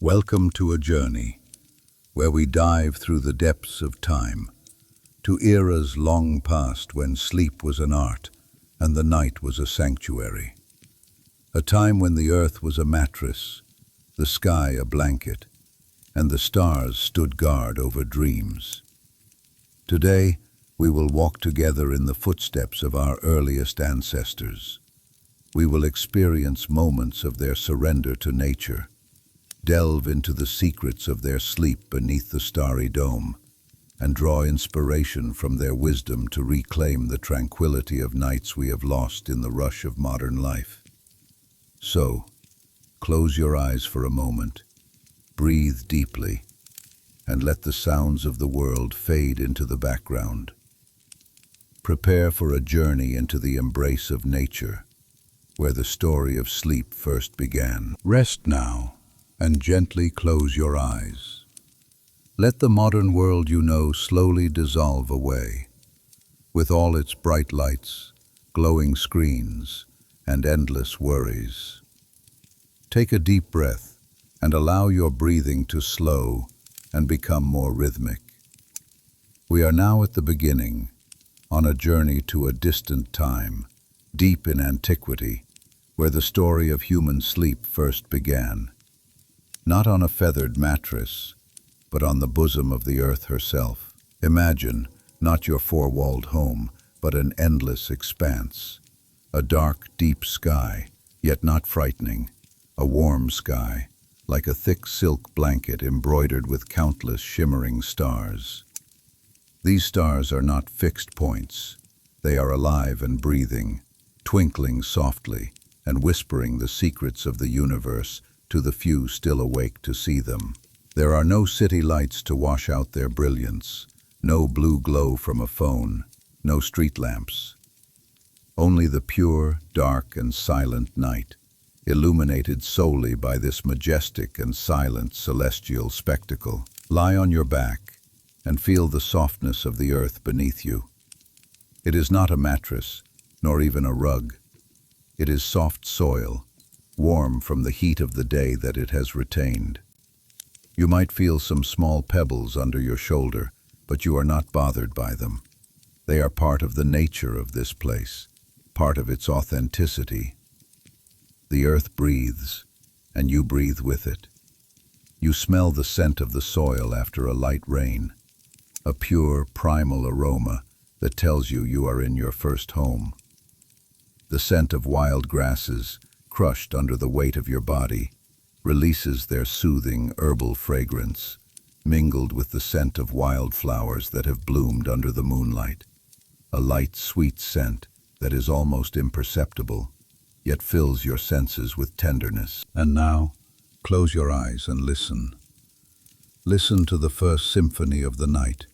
Welcome to a journey where we dive through the depths of time to eras long past when sleep was an art and the night was a sanctuary. A time when the earth was a mattress, the sky a blanket, and the stars stood guard over dreams. Today, we will walk together in the footsteps of our earliest ancestors. We will experience moments of their surrender to nature, delve into the secrets of their sleep beneath the starry dome, and draw inspiration from their wisdom to reclaim the tranquility of nights we have lost in the rush of modern life. So, close your eyes for a moment, breathe deeply, and let the sounds of the world fade into the background. Prepare for a journey into the embrace of nature, where the story of sleep first began. Rest now, and gently close your eyes. Let the modern world you know slowly dissolve away, with all its bright lights, glowing screens, and endless worries. Take a deep breath and allow your breathing to slow and become more rhythmic. We are now at the beginning, on a journey to a distant time, deep in antiquity, where the story of human sleep first began. Not on a feathered mattress, but on the bosom of the earth herself. Imagine, not your four-walled home, but an endless expanse. A dark, deep sky, yet not frightening. A warm sky, like a thick silk blanket embroidered with countless shimmering stars. These stars are not fixed points. They are alive and breathing, twinkling softly and whispering the secrets of the universe to the few still awake to see them. There are no city lights to wash out their brilliance, no blue glow from a phone, no street lamps. Only the pure, dark, and silent night, illuminated solely by this majestic and silent celestial spectacle. Lie on your back and feel the softness of the earth beneath you. It is not a mattress, nor even a rug. It is soft soil, warm from the heat of the day that it has retained. You might feel some small pebbles under your shoulder, but you are not bothered by them. They are part of the nature of this place, part of its authenticity. The earth breathes, and you breathe with it. You smell the scent of the soil after a light rain, a pure, primal aroma that tells you are in your first home. The scent of wild grasses, crushed under the weight of your body, releases their soothing herbal fragrance, mingled with the scent of wildflowers that have bloomed under the moonlight. A light, sweet scent that is almost imperceptible, yet fills your senses with tenderness. And now, close your eyes and listen. Listen to the first symphony of the night,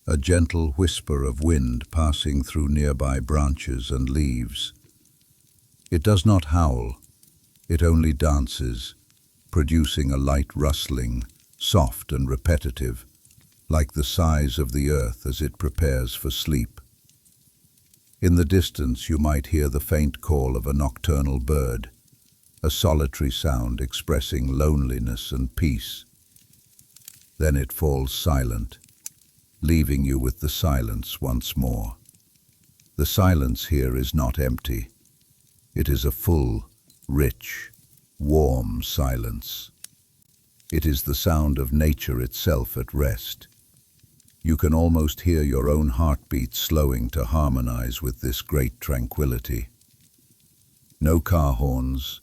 a gentle whisper of wind passing through nearby branches and leaves. It does not howl, it only dances, producing a light rustling, soft and repetitive, like the sighs of the earth as it prepares for sleep. In the distance you might hear the faint call of a nocturnal bird, a solitary sound expressing loneliness and peace. Then it falls silent, leaving you with the silence once more. The silence here is not empty. It is a full, rich, warm silence. It is the sound of nature itself at rest. You can almost hear your own heartbeat slowing to harmonize with this great tranquility. No car horns,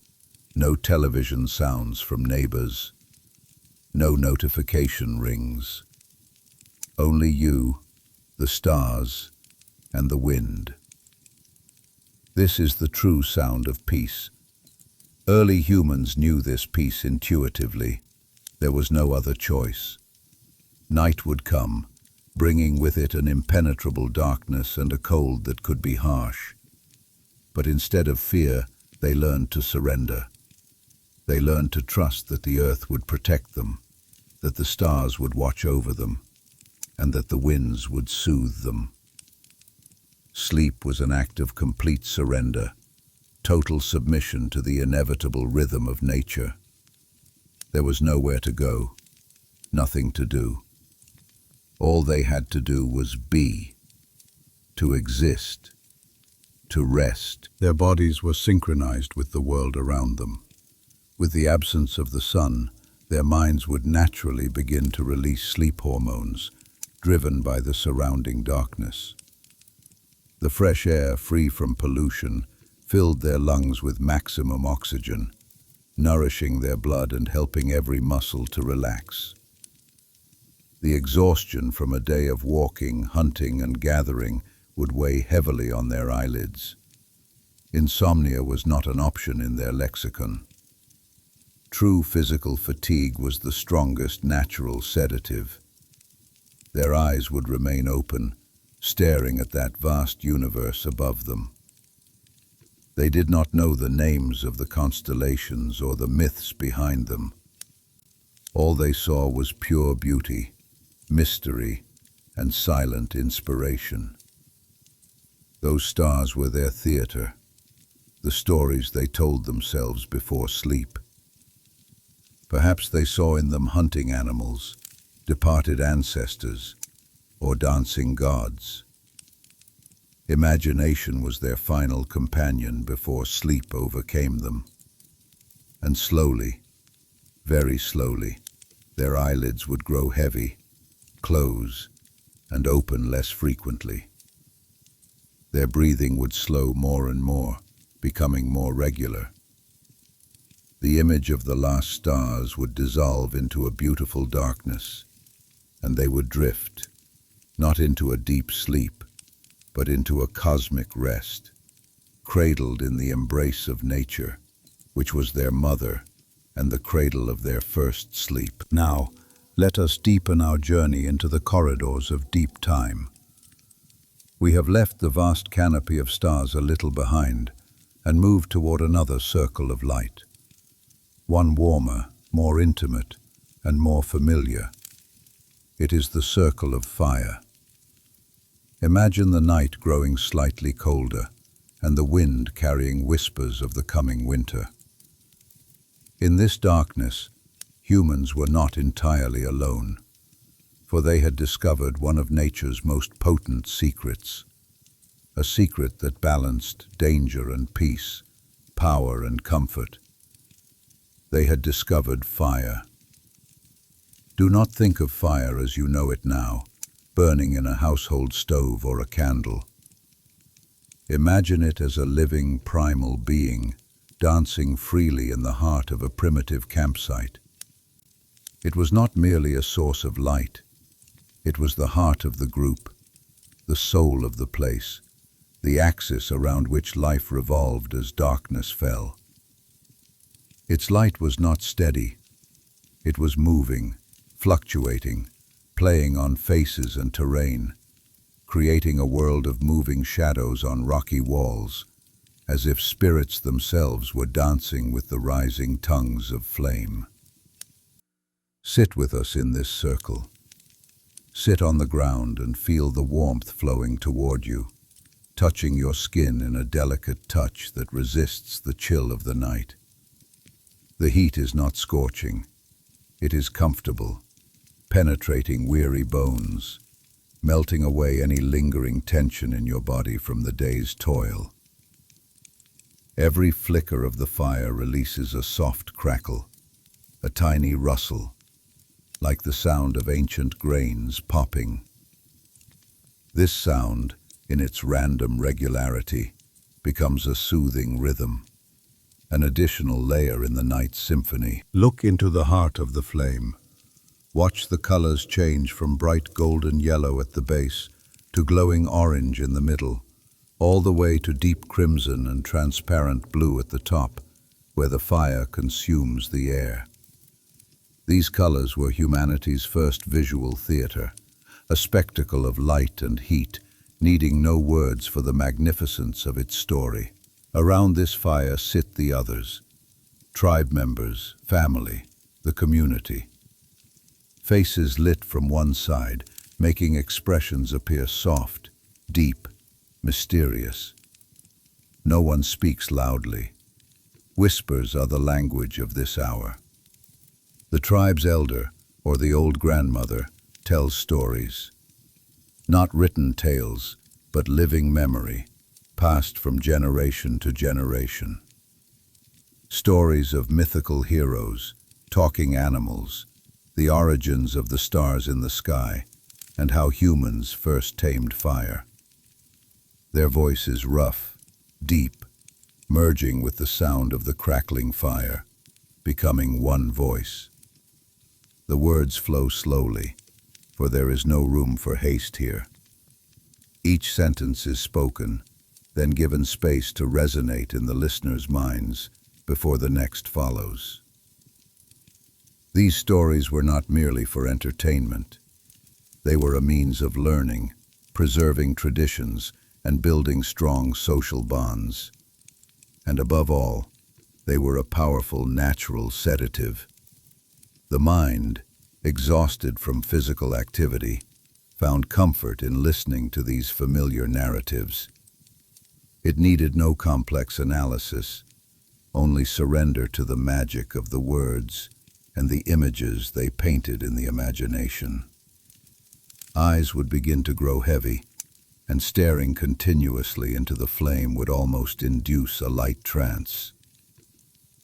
no television sounds from neighbors, no notification rings. Only you, the stars, and the wind. This is the true sound of peace. Early humans knew this peace intuitively. There was no other choice. Night would come, bringing with it an impenetrable darkness and a cold that could be harsh. But instead of fear, they learned to surrender. They learned to trust that the earth would protect them, that the stars would watch over them, and that the winds would soothe them. Sleep was an act of complete surrender, total submission to the inevitable rhythm of nature. There was nowhere to go, nothing to do. All they had to do was be, to exist, to rest. Their bodies were synchronized with the world around them. With the absence of the sun, their minds would naturally begin to release sleep hormones, driven by the surrounding darkness. The fresh air, free from pollution, filled their lungs with maximum oxygen, nourishing their blood and helping every muscle to relax. The exhaustion from a day of walking, hunting, and gathering would weigh heavily on their eyelids. Insomnia was not an option in their lexicon. True physical fatigue was the strongest natural sedative. Their eyes would remain open, staring at that vast universe above them. They did not know the names of the constellations or the myths behind them. All they saw was pure beauty, mystery, and silent inspiration. Those stars were their theater, the stories they told themselves before sleep. Perhaps they saw in them hunting animals, departed ancestors, or dancing gods. Imagination was their final companion before sleep overcame them. And slowly, very slowly, their eyelids would grow heavy, close, and open less frequently. Their breathing would slow more and more, becoming more regular. The image of the last stars would dissolve into a beautiful darkness, and they would drift, not into a deep sleep, but into a cosmic rest, cradled in the embrace of nature, which was their mother and the cradle of their first sleep. Now, let us deepen our journey into the corridors of deep time. We have left the vast canopy of stars a little behind and moved toward another circle of light. One warmer, more intimate, and more familiar. It is the circle of fire. Imagine the night growing slightly colder and the wind carrying whispers of the coming winter. In this darkness, humans were not entirely alone, for they had discovered one of nature's most potent secrets, a secret that balanced danger and peace, power and comfort. They had discovered fire. Do not think of fire as you know it now, burning in a household stove or a candle. Imagine it as a living, primal being, dancing freely in the heart of a primitive campsite. It was not merely a source of light. It was the heart of the group, the soul of the place, the axis around which life revolved as darkness fell. Its light was not steady. It was moving, fluctuating, playing on faces and terrain, creating a world of moving shadows on rocky walls, as if spirits themselves were dancing with the rising tongues of flame. Sit with us in this circle. Sit on the ground and feel the warmth flowing toward you, touching your skin in a delicate touch that resists the chill of the night. The heat is not scorching. It is comfortable, penetrating weary bones, melting away any lingering tension in your body from the day's toil. Every flicker of the fire releases a soft crackle, a tiny rustle, like the sound of ancient grains popping. This sound, in its random regularity, becomes a soothing rhythm, an additional layer in the night's symphony. Look into the heart of the flame. Watch the colors change from bright golden yellow at the base to glowing orange in the middle, all the way to deep crimson and transparent blue at the top, where the fire consumes the air. These colors were humanity's first visual theater, a spectacle of light and heat, needing no words for the magnificence of its story. Around this fire sit the others, tribe members, family, the community. Faces lit from one side, making expressions appear soft, deep, mysterious. No one speaks loudly. Whispers are the language of this hour. The tribe's elder, or the old grandmother, tells stories. Not written tales, but living memory, passed from generation to generation. Stories of mythical heroes, talking animals, the origins of the stars in the sky, and how humans first tamed fire. Their voice is rough, deep, merging with the sound of the crackling fire, becoming one voice. The words flow slowly, for there is no room for haste here. Each sentence is spoken, then given space to resonate in the listener's minds before the next follows. These stories were not merely for entertainment. They were a means of learning, preserving traditions, and building strong social bonds. And above all, they were a powerful natural sedative. The mind, exhausted from physical activity, found comfort in listening to these familiar narratives. It needed no complex analysis, only surrender to the magic of the words and the images they painted in the imagination. Eyes would begin to grow heavy, and staring continuously into the flame would almost induce a light trance.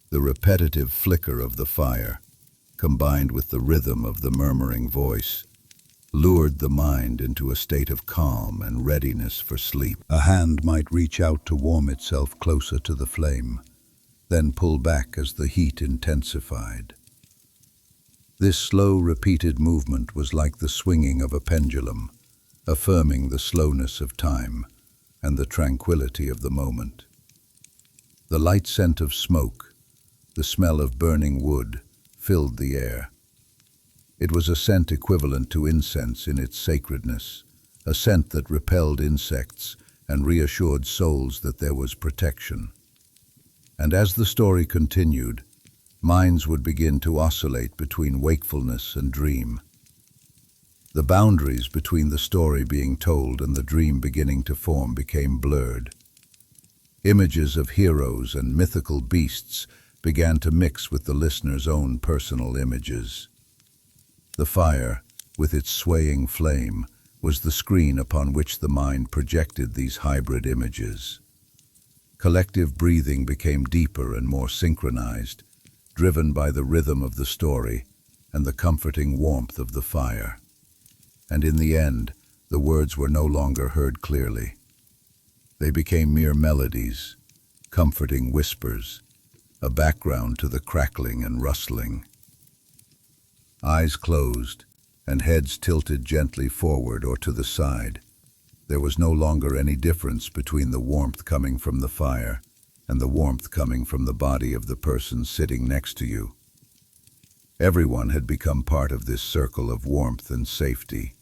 The repetitive flicker of the fire, combined with the rhythm of the murmuring voice, lured the mind into a state of calm and readiness for sleep. A hand might reach out to warm itself closer to the flame, then pull back as the heat intensified. This slow, repeated movement was like the swinging of a pendulum, affirming the slowness of time and the tranquility of the moment. The light scent of smoke, the smell of burning wood, filled the air. It was a scent equivalent to incense in its sacredness, a scent that repelled insects and reassured souls that there was protection. And as the story continued, minds would begin to oscillate between wakefulness and dream. The boundaries between the story being told and the dream beginning to form became blurred. Images of heroes and mythical beasts began to mix with the listener's own personal images. The fire, with its swaying flame, was the screen upon which the mind projected these hybrid images. Collective breathing became deeper and more synchronized, driven by the rhythm of the story and the comforting warmth of the fire. And in the end, the words were no longer heard clearly. They became mere melodies, comforting whispers, a background to the crackling and rustling. Eyes closed and heads tilted gently forward or to the side, there was no longer any difference between the warmth coming from the fire and the warmth coming from the body of the person sitting next to you. Everyone had become part of this circle of warmth and safety.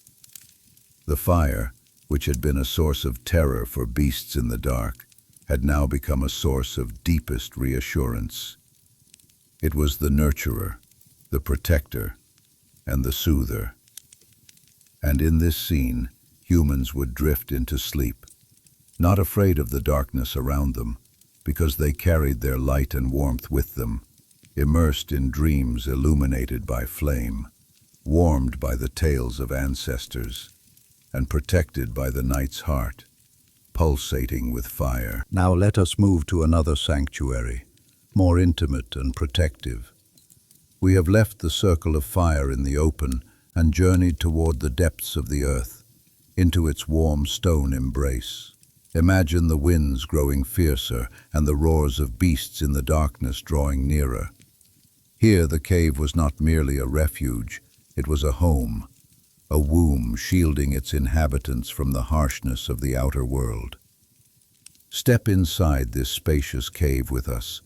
The fire, which had been a source of terror for beasts in the dark, had now become a source of deepest reassurance. It was the nurturer, the protector, and the soother. And in this scene, humans would drift into sleep, not afraid of the darkness around them, because they carried their light and warmth with them, immersed in dreams illuminated by flame, warmed by the tales of ancestors, and protected by the night's heart, pulsating with fire. Now let us move to another sanctuary, more intimate and protective. We have left the circle of fire in the open and journeyed toward the depths of the earth, into its warm stone embrace. Imagine the winds growing fiercer and the roars of beasts in the darkness drawing nearer. Here the cave was not merely a refuge, it was a home, a womb shielding its inhabitants from the harshness of the outer world. Step inside this spacious cave with us.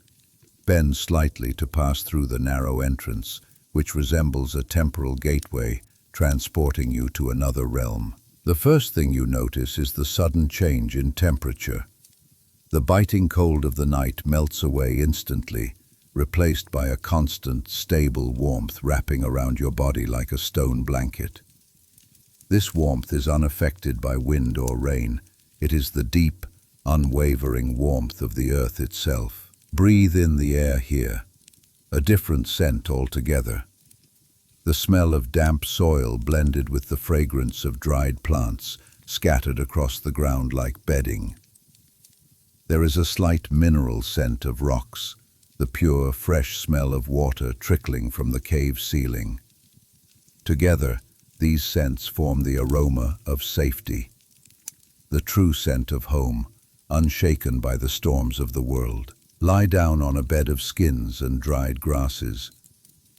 Bend slightly to pass through the narrow entrance, which resembles a temporal gateway, transporting you to another realm. The first thing you notice is the sudden change in temperature. The biting cold of the night melts away instantly, replaced by a constant, stable warmth wrapping around your body like a stone blanket. This warmth is unaffected by wind or rain. It is the deep, unwavering warmth of the earth itself. Breathe in the air here, a different scent altogether. The smell of damp soil blended with the fragrance of dried plants scattered across the ground like bedding. There is a slight mineral scent of rocks, the pure, fresh smell of water trickling from the cave ceiling. Together, these scents form the aroma of safety, the true scent of home, unshaken by the storms of the world. Lie down on a bed of skins and dried grasses.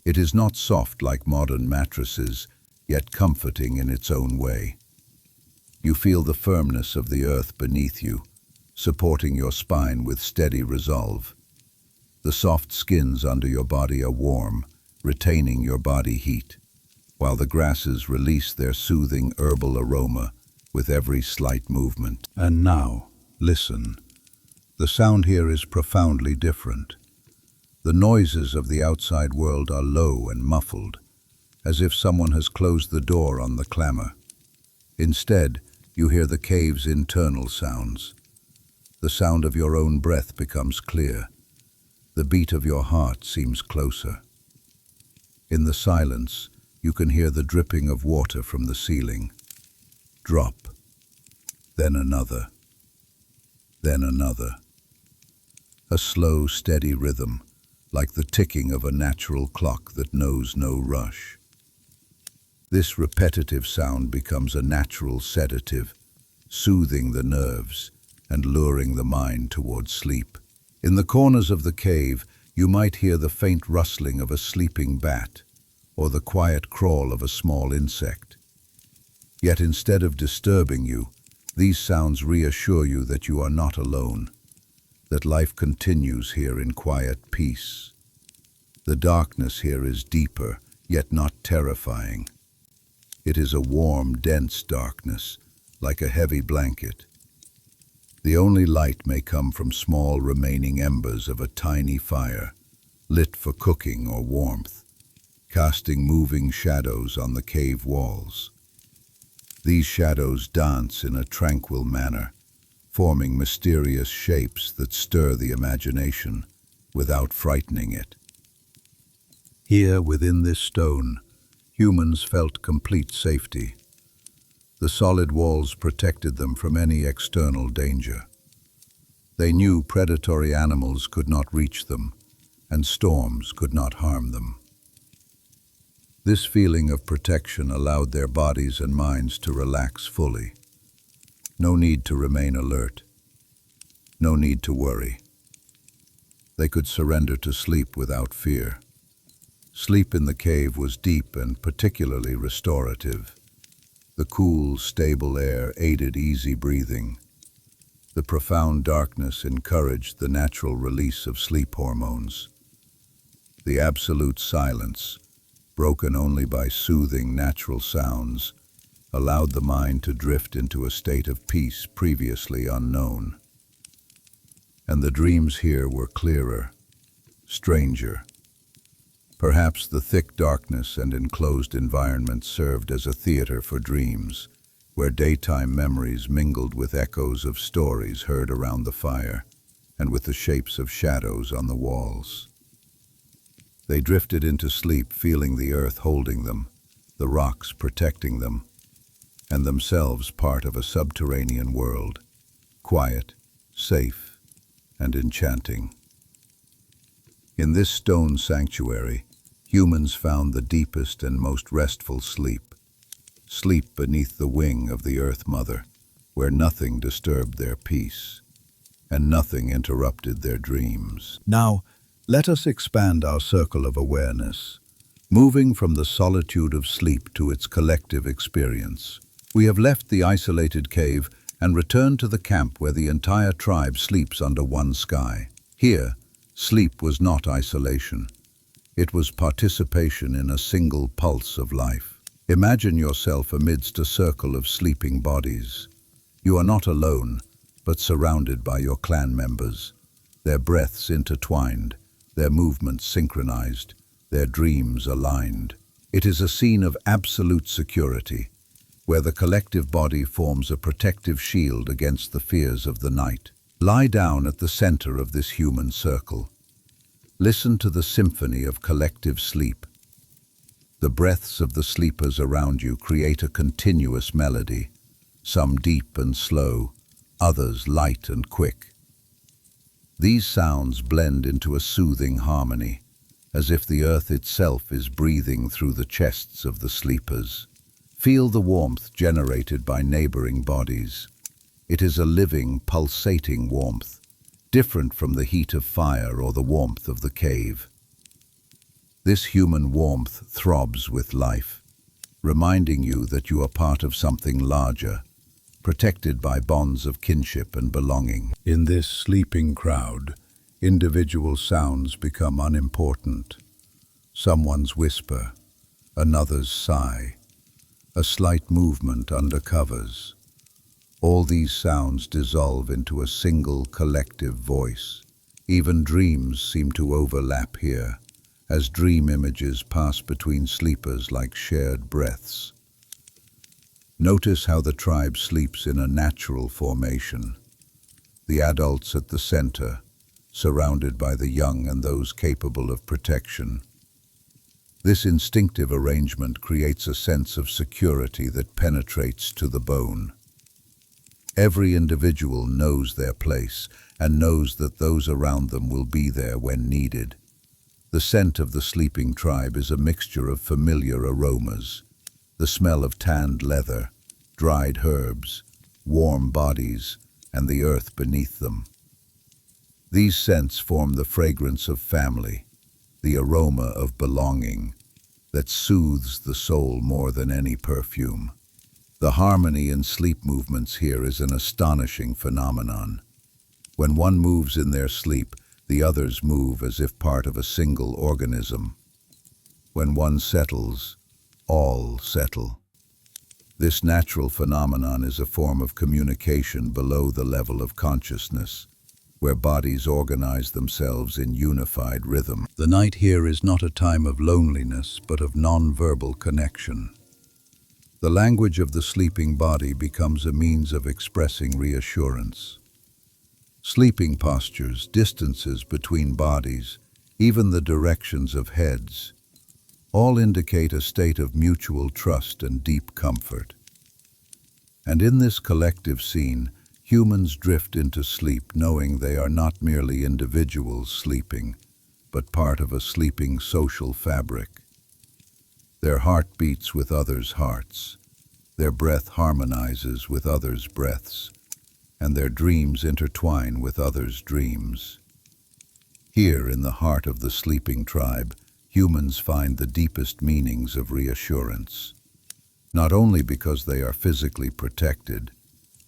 It is not soft like modern mattresses, yet comforting in its own way. You feel the firmness of the earth beneath you, supporting your spine with steady resolve. The soft skins under your body are warm, retaining your body heat, while the grasses release their soothing herbal aroma with every slight movement. And now, listen. The sound here is profoundly different. The noises of the outside world are low and muffled, as if someone has closed the door on the clamor. Instead, you hear the cave's internal sounds. The sound of your own breath becomes clear. The beat of your heart seems closer. In the silence, you can hear the dripping of water from the ceiling. Drop, then another, then another. A slow, steady rhythm, like the ticking of a natural clock that knows no rush. This repetitive sound becomes a natural sedative, soothing the nerves and luring the mind towards sleep. In the corners of the cave, you might hear the faint rustling of a sleeping bat or the quiet crawl of a small insect. Yet instead of disturbing you, these sounds reassure you that you are not alone, that life continues here in quiet peace. The darkness here is deeper, yet not terrifying. It is a warm, dense darkness, like a heavy blanket. The only light may come from small remaining embers of a tiny fire, lit for cooking or warmth, casting moving shadows on the cave walls. These shadows dance in a tranquil manner, forming mysterious shapes that stir the imagination without frightening it. Here, within this stone, humans felt complete safety. The solid walls protected them from any external danger. They knew predatory animals could not reach them, and storms could not harm them. This feeling of protection allowed their bodies and minds to relax fully. No need to remain alert. No need to worry. They could surrender to sleep without fear. Sleep in the cave was deep and particularly restorative. The cool, stable air aided easy breathing. The profound darkness encouraged the natural release of sleep hormones. The absolute silence, broken only by soothing natural sounds, allowed the mind to drift into a state of peace previously unknown. And the dreams here were clearer, stranger. Perhaps the thick darkness and enclosed environment served as a theater for dreams, where daytime memories mingled with echoes of stories heard around the fire and with the shapes of shadows on the walls. They drifted into sleep, feeling the earth holding them, the rocks protecting them, and themselves part of a subterranean world, quiet, safe, and enchanting. In this stone sanctuary, humans found the deepest and most restful sleep. Sleep beneath the wing of the Earth Mother, where nothing disturbed their peace, and nothing interrupted their dreams. Now, let us expand our circle of awareness, moving from the solitude of sleep to its collective experience. We have left the isolated cave and returned to the camp where the entire tribe sleeps under one sky. Here, sleep was not isolation. It was participation in a single pulse of life. Imagine yourself amidst a circle of sleeping bodies. You are not alone, but surrounded by your clan members, their breaths intertwined, their movements synchronized, their dreams aligned. It is a scene of absolute security, where the collective body forms a protective shield against the fears of the night. Lie down at the center of this human circle. Listen to the symphony of collective sleep. The breaths of the sleepers around you create a continuous melody, some deep and slow, others light and quick. These sounds blend into a soothing harmony, as if the earth itself is breathing through the chests of the sleepers. Feel the warmth generated by neighboring bodies. It is a living, pulsating warmth, different from the heat of fire or the warmth of the cave. This human warmth throbs with life, reminding you that you are part of something larger, protected by bonds of kinship and belonging. In this sleeping crowd, individual sounds become unimportant. Someone's whisper, another's sigh, a slight movement under covers. All these sounds dissolve into a single collective voice. Even dreams seem to overlap here, as dream images pass between sleepers like shared breaths. Notice how the tribe sleeps in a natural formation. The adults at the center, surrounded by the young and those capable of protection. This instinctive arrangement creates a sense of security that penetrates to the bone. Every individual knows their place and knows that those around them will be there when needed. The scent of the sleeping tribe is a mixture of familiar aromas, the smell of tanned leather, dried herbs, warm bodies, and the earth beneath them. These scents form the fragrance of family, the aroma of belonging, that soothes the soul more than any perfume. The harmony in sleep movements here is an astonishing phenomenon. When one moves in their sleep, the others move as if part of a single organism. When one settles, all settle. This natural phenomenon is a form of communication below the level of consciousness, where bodies organize themselves in unified rhythm. The night here is not a time of loneliness, but of non-verbal connection. The language of the sleeping body becomes a means of expressing reassurance. Sleeping postures, distances between bodies, even the directions of heads, all indicate a state of mutual trust and deep comfort. And in this collective scene, humans drift into sleep knowing they are not merely individuals sleeping, but part of a sleeping social fabric. Their heart beats with others' hearts, their breath harmonizes with others' breaths, and their dreams intertwine with others' dreams. Here, in the heart of the sleeping tribe, humans find the deepest meanings of reassurance, not only because they are physically protected,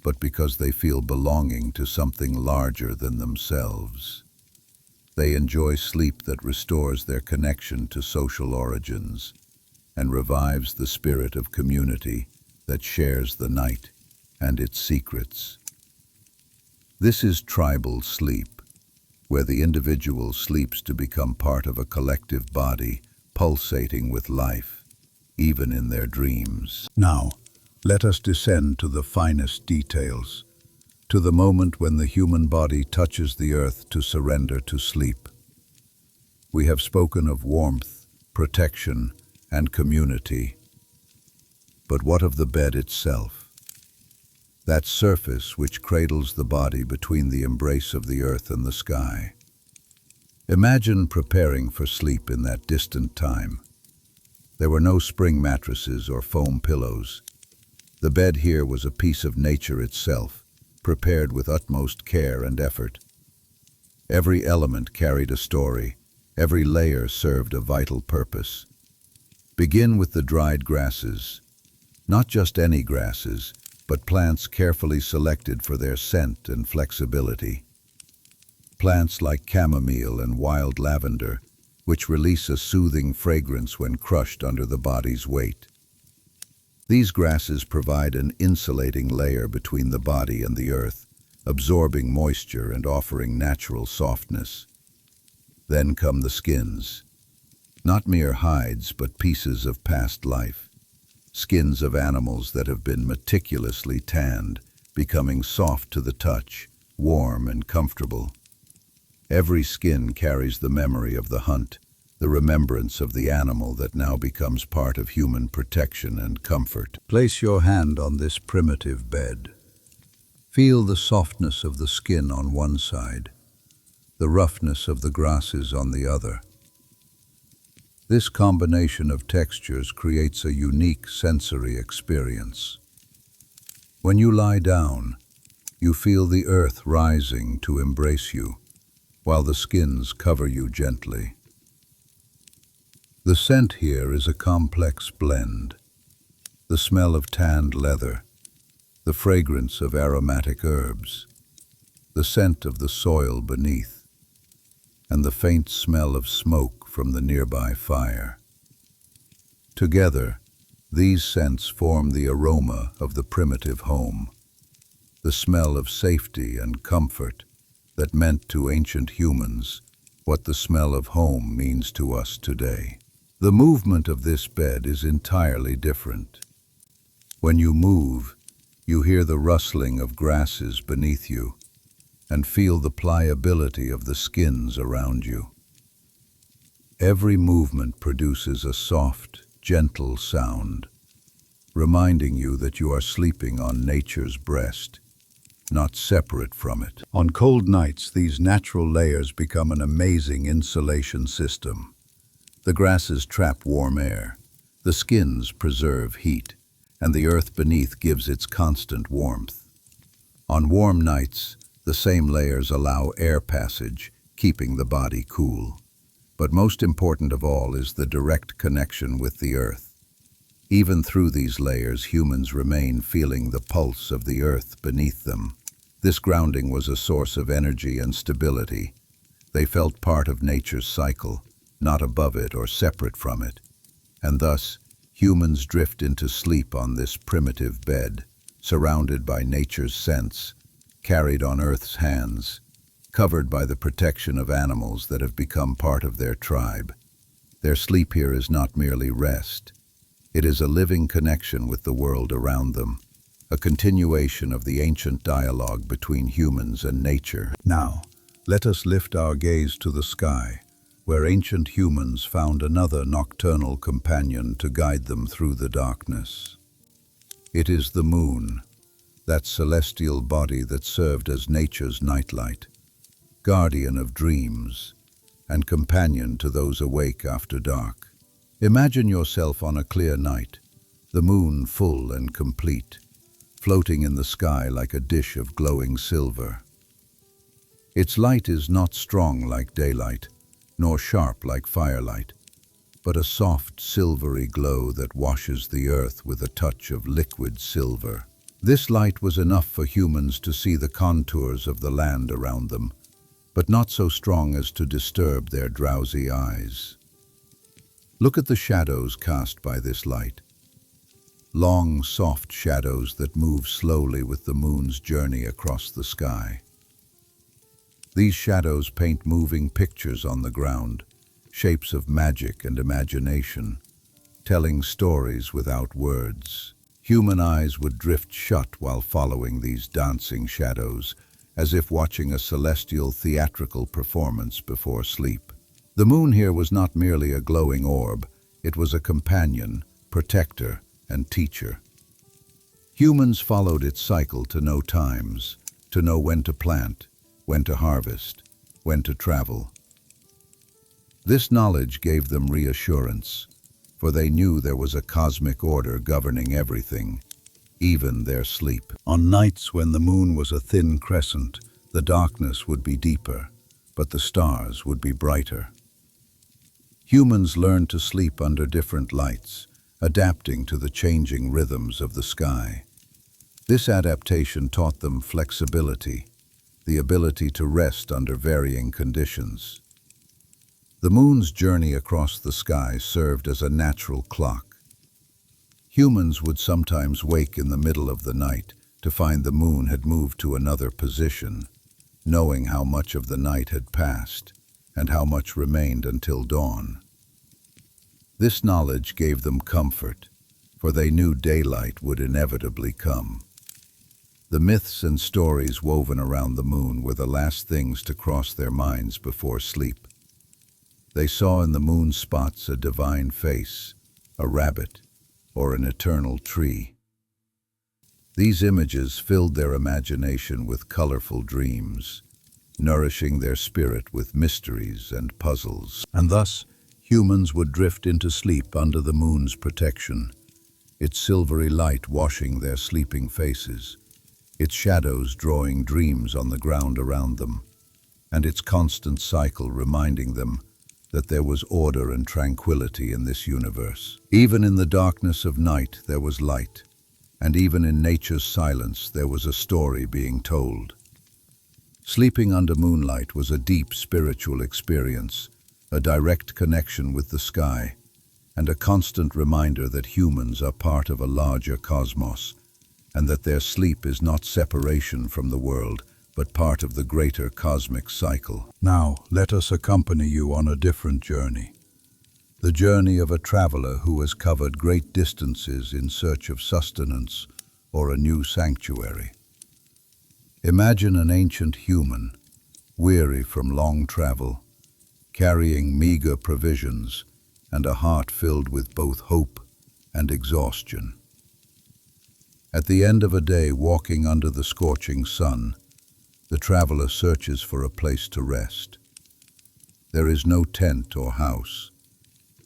but because they feel belonging to something larger than themselves. They enjoy sleep that restores their connection to social origins and revives the spirit of community that shares the night and its secrets. This is tribal sleep, where the individual sleeps to become part of a collective body pulsating with life, even in their dreams. Now, let us descend to the finest details, to the moment when the human body touches the earth to surrender to sleep. We have spoken of warmth, protection, and community. But what of the bed itself? That surface which cradles the body between the embrace of the earth and the sky. Imagine preparing for sleep in that distant time. There were no spring mattresses or foam pillows. The bed here was a piece of nature itself, prepared with utmost care and effort. Every element carried a story, every layer served a vital purpose. Begin with the dried grasses. Not just any grasses, but plants carefully selected for their scent and flexibility. Plants like chamomile and wild lavender, which release a soothing fragrance when crushed under the body's weight. These grasses provide an insulating layer between the body and the earth, absorbing moisture and offering natural softness. Then come the skins. Not mere hides, but pieces of past life. Skins of animals that have been meticulously tanned, becoming soft to the touch, warm and comfortable. Every skin carries the memory of the hunt, the remembrance of the animal that now becomes part of human protection and comfort. Place your hand on this primitive bed. Feel the softness of the skin on one side, the roughness of the grasses on the other. This combination of textures creates a unique sensory experience. When you lie down, you feel the earth rising to embrace you, while the skins cover you gently. The scent here is a complex blend. The smell of tanned leather, the fragrance of aromatic herbs, the scent of the soil beneath, and the faint smell of smoke from the nearby fire. Together, these scents form the aroma of the primitive home, the smell of safety and comfort that meant to ancient humans what the smell of home means to us today. The movement of this bed is entirely different. When you move, you hear the rustling of grasses beneath you and feel the pliability of the skins around you. Every movement produces a soft, gentle sound, reminding you that you are sleeping on nature's breast, not separate from it. On cold nights, these natural layers become an amazing insulation system. The grasses trap warm air, the skins preserve heat, and the earth beneath gives its constant warmth. On warm nights, the same layers allow air passage, keeping the body cool. But most important of all is the direct connection with the earth. Even through these layers, humans remain feeling the pulse of the earth beneath them. This grounding was a source of energy and stability. They felt part of nature's cycle, not above it or separate from it. And thus, humans drift into sleep on this primitive bed, surrounded by nature's scents, carried on Earth's hands, covered by the protection of animals that have become part of their tribe. Their sleep here is not merely rest. It is a living connection with the world around them, a continuation of the ancient dialogue between humans and nature. Now, let us lift our gaze to the sky, where ancient humans found another nocturnal companion to guide them through the darkness. It is the moon, that celestial body that served as nature's nightlight, guardian of dreams, and companion to those awake after dark. Imagine yourself on a clear night, the moon full and complete, floating in the sky like a dish of glowing silver. Its light is not strong like daylight, nor sharp like firelight, but a soft silvery glow that washes the earth with a touch of liquid silver. This light was enough for humans to see the contours of the land around them, but not so strong as to disturb their drowsy eyes. Look at the shadows cast by this light. Long, soft shadows that move slowly with the moon's journey across the sky. These shadows paint moving pictures on the ground, shapes of magic and imagination, telling stories without words. Human eyes would drift shut while following these dancing shadows, as if watching a celestial theatrical performance before sleep. The moon here was not merely a glowing orb, it was a companion, protector, and teacher. Humans followed its cycle to know times, to know when to plant, when to harvest, when to travel. This knowledge gave them reassurance, for they knew there was a cosmic order governing everything, even their sleep. On nights when the moon was a thin crescent, the darkness would be deeper, but the stars would be brighter. Humans learned to sleep under different lights, adapting to the changing rhythms of the sky. This adaptation taught them flexibility, the ability to rest under varying conditions. The moon's journey across the sky served as a natural clock. Humans would sometimes wake in the middle of the night to find the moon had moved to another position, knowing how much of the night had passed and how much remained until dawn. This knowledge gave them comfort, for they knew daylight would inevitably come. The myths and stories woven around the moon were the last things to cross their minds before sleep. They saw in the moon spots a divine face, a rabbit, or an eternal tree. These images filled their imagination with colorful dreams, nourishing their spirit with mysteries and puzzles. And thus, humans would drift into sleep under the moon's protection, its silvery light washing their sleeping faces, its shadows drawing dreams on the ground around them, and its constant cycle reminding them that there was order and tranquility in this universe. Even in the darkness of night there was light, and even in nature's silence there was a story being told. Sleeping under moonlight was a deep spiritual experience, a direct connection with the sky, and a constant reminder that humans are part of a larger cosmos, and that their sleep is not separation from the world, but part of the greater cosmic cycle. Now, let us accompany you on a different journey. The journey of a traveler who has covered great distances in search of sustenance or a new sanctuary. Imagine an ancient human, weary from long travel, carrying meager provisions and a heart filled with both hope and exhaustion. At the end of a day walking under the scorching sun, the traveler searches for a place to rest. There is no tent or house,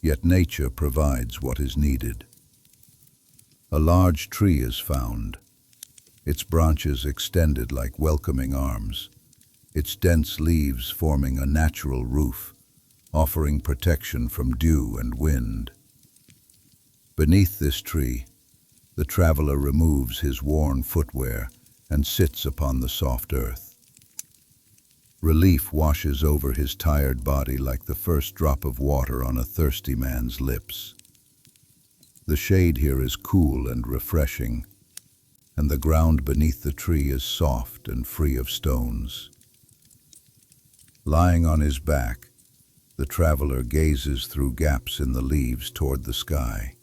yet nature provides what is needed. A large tree is found, its branches extended like welcoming arms, its dense leaves forming a natural roof, offering protection from dew and wind. Beneath this tree, the traveler removes his worn footwear and sits upon the soft earth. Relief washes over his tired body like the first drop of water on a thirsty man's lips. The shade here is cool and refreshing, and the ground beneath the tree is soft and free of stones. Lying on his back, the traveler gazes through gaps in the leaves toward the sky.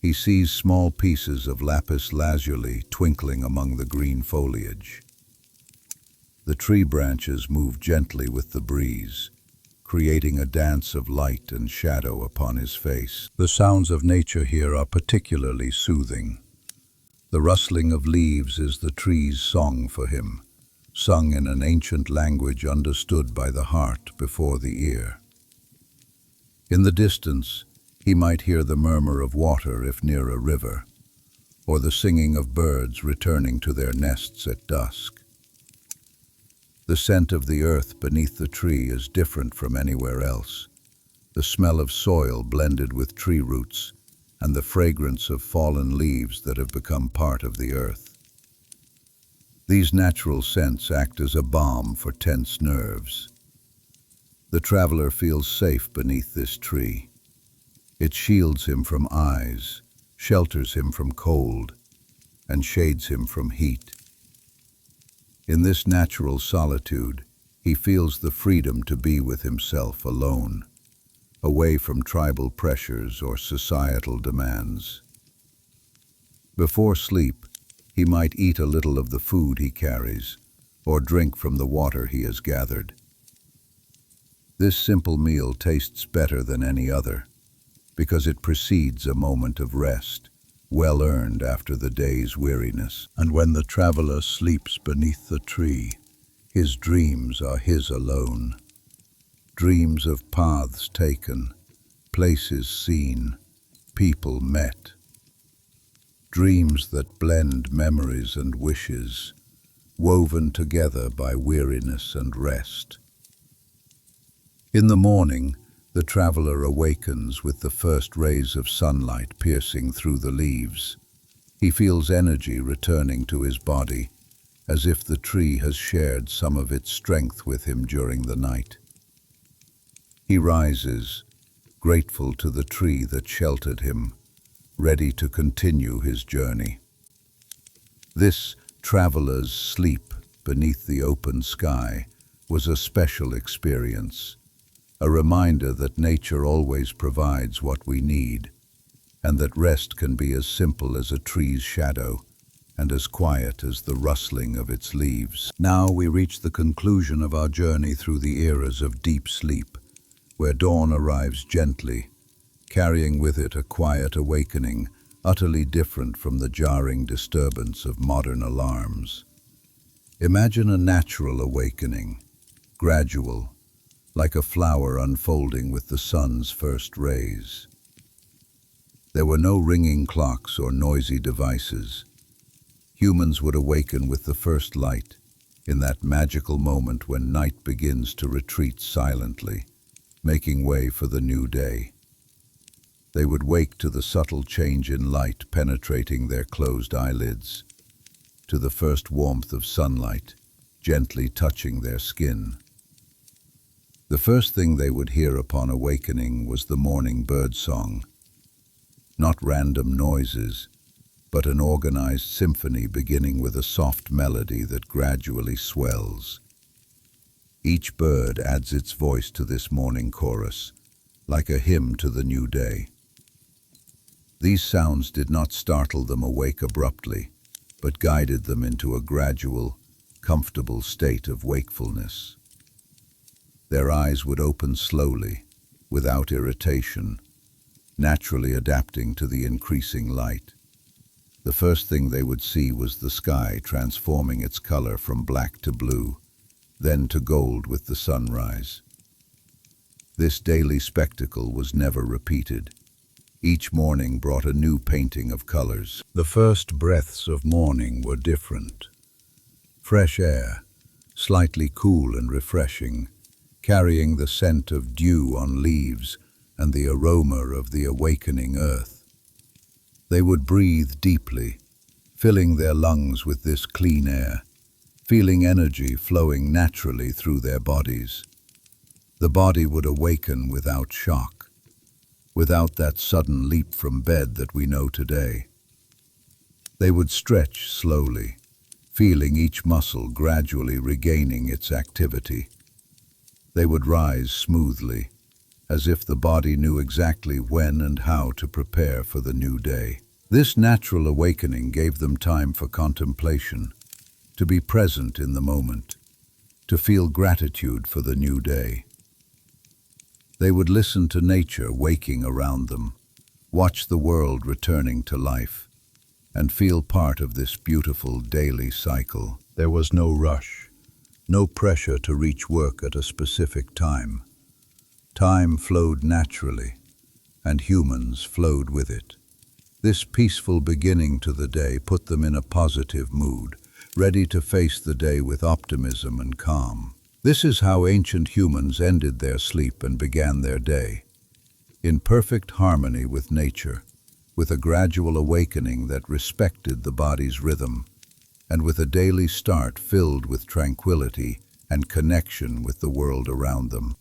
He sees small pieces of lapis lazuli twinkling among the green foliage. The tree branches move gently with the breeze, creating a dance of light and shadow upon his face. The sounds of nature here are particularly soothing. The rustling of leaves is the tree's song for him, sung in an ancient language understood by the heart before the ear. In the distance, he might hear the murmur of water if near a river, or the singing of birds returning to their nests at dusk. The scent of the earth beneath the tree is different from anywhere else. The smell of soil blended with tree roots and the fragrance of fallen leaves that have become part of the earth. These natural scents act as a balm for tense nerves. The traveler feels safe beneath this tree. It shields him from eyes, shelters him from cold, and shades him from heat. In this natural solitude, he feels the freedom to be with himself alone, away from tribal pressures or societal demands. Before sleep, he might eat a little of the food he carries, or drink from the water he has gathered. This simple meal tastes better than any other, because it precedes a moment of rest, well earned after the day's weariness. And when the traveler sleeps beneath the tree, his dreams are his alone. Dreams of paths taken, places seen, people met. Dreams that blend memories and wishes, woven together by weariness and rest. In the morning, the traveler awakens with the first rays of sunlight piercing through the leaves. He feels energy returning to his body, as if the tree has shared some of its strength with him during the night. He rises, grateful to the tree that sheltered him, ready to continue his journey. This traveler's sleep beneath the open sky was a special experience, a reminder that nature always provides what we need, and that rest can be as simple as a tree's shadow and as quiet as the rustling of its leaves. Now we reach the conclusion of our journey through the eras of deep sleep, where dawn arrives gently, carrying with it a quiet awakening, utterly different from the jarring disturbance of modern alarms. Imagine a natural awakening, gradual, like a flower unfolding with the sun's first rays. There were no ringing clocks or noisy devices. Humans would awaken with the first light, in that magical moment when night begins to retreat silently, making way for the new day. They would wake to the subtle change in light penetrating their closed eyelids, to the first warmth of sunlight gently touching their skin. The first thing they would hear upon awakening was the morning birdsong, not random noises, but an organized symphony beginning with a soft melody that gradually swells. Each bird adds its voice to this morning chorus, like a hymn to the new day. These sounds did not startle them awake abruptly, but guided them into a gradual, comfortable state of wakefulness. Their eyes would open slowly, without irritation, naturally adapting to the increasing light. The first thing they would see was the sky transforming its color from black to blue, then to gold with the sunrise. This daily spectacle was never repeated. Each morning brought a new painting of colors. The first breaths of morning were different. Fresh air, slightly cool and refreshing, carrying the scent of dew on leaves and the aroma of the awakening earth. They would breathe deeply, filling their lungs with this clean air, feeling energy flowing naturally through their bodies. The body would awaken without shock, without that sudden leap from bed that we know today. They would stretch slowly, feeling each muscle gradually regaining its activity. They would rise smoothly, as if the body knew exactly when and how to prepare for the new day. This natural awakening gave them time for contemplation, to be present in the moment, to feel gratitude for the new day. They would listen to nature waking around them, watch the world returning to life, and feel part of this beautiful daily cycle. There was no rush, no pressure to reach work at a specific time. Time flowed naturally, and humans flowed with it. This peaceful beginning to the day put them in a positive mood, ready to face the day with optimism and calm. This is how ancient humans ended their sleep and began their day, in perfect harmony with nature, with a gradual awakening that respected the body's rhythm, and with a daily start filled with tranquility and connection with the world around them.